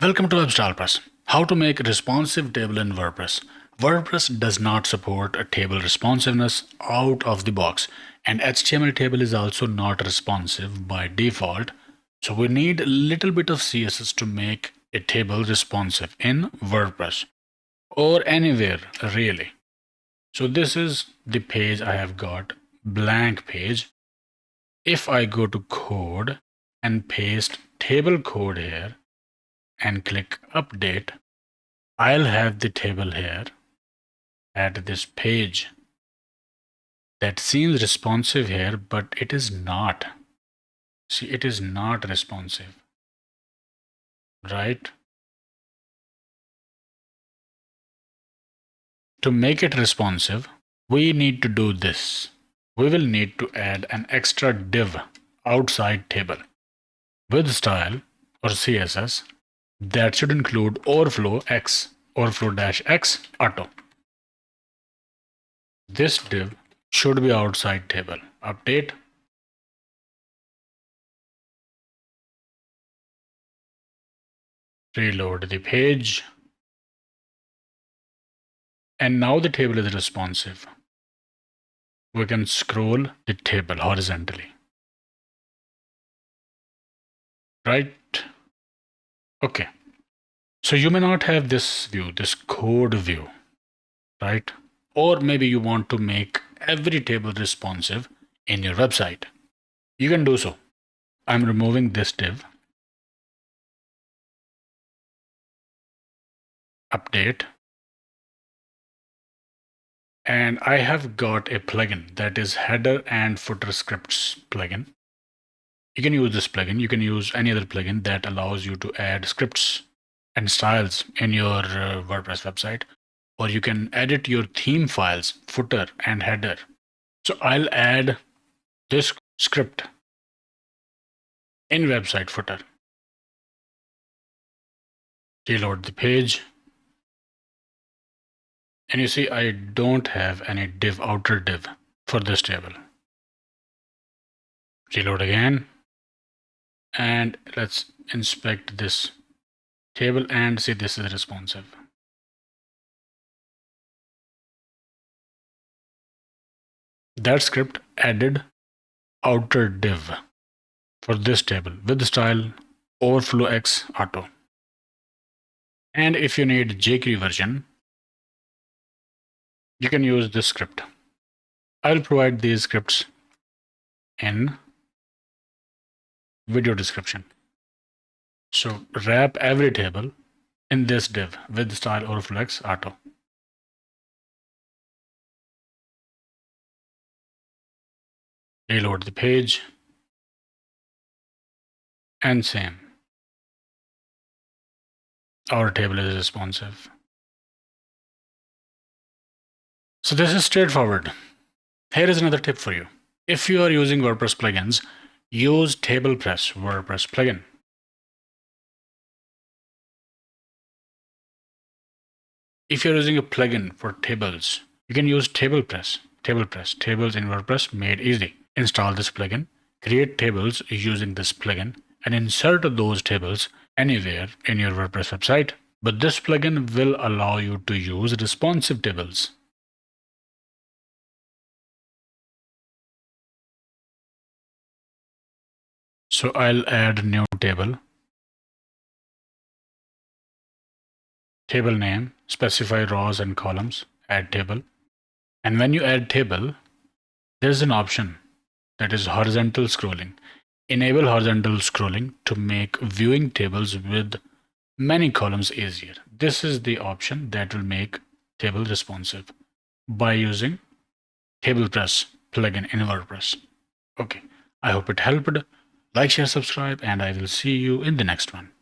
Welcome to WordPress. How to make a responsive table in WordPress. WordPress does not support a table responsiveness out of the box, and HTML table is also not responsive by default. So we need a little bit of CSS to make a table responsive in WordPress or anywhere really. So this is the page I have got, blank page. If I go to code and paste table code here, and click update, I'll have the table here at this page that seems responsive here, but it is not. See, it is not responsive, right? To make it responsive, we need to do this. We will need to add an extra div outside table with style or CSS that should include overflow-x auto. This div should be outside table. Update. Reload the page. And now the table is responsive. We can scroll the table horizontally. Right? Okay. So you may not have this view, this code view, right? Or maybe you want to make every table responsive in your website. You can do so. I'm removing this div. Update. And I have got a plugin that is header and footer scripts plugin. You can use this plugin. You can use any other plugin that allows you to add scripts and styles in your WordPress website, or you can edit your theme files, footer and header. So I'll add this script in website footer. Reload the page. And you see, I don't have any outer div for this table. Reload again. And let's inspect this table and see this is responsive. That script added outer div for this table with style overflow-x auto. And if you need jQuery version, you can use this script. I'll provide these scripts in video description. So wrap every table in this div with style overflow-x auto. Reload the page. And same. Our table is responsive. So this is straightforward. Here is another tip for you. If you are using WordPress plugins, use TablePress WordPress plugin. If you're using a plugin for tables, you can use TablePress. Tables in WordPress made easy. Install this plugin, create tables using this plugin, and insert those tables anywhere in your WordPress website. But this plugin will allow you to use responsive tables. So I'll add new table. Table name, specify rows and columns, add table. And when you add table, there's an option that is horizontal scrolling. Enable horizontal scrolling to make viewing tables with many columns easier. This is the option that will make table responsive by using TablePress plugin in WordPress. Okay, I hope it helped. Like, share, subscribe, and I will see you in the next one.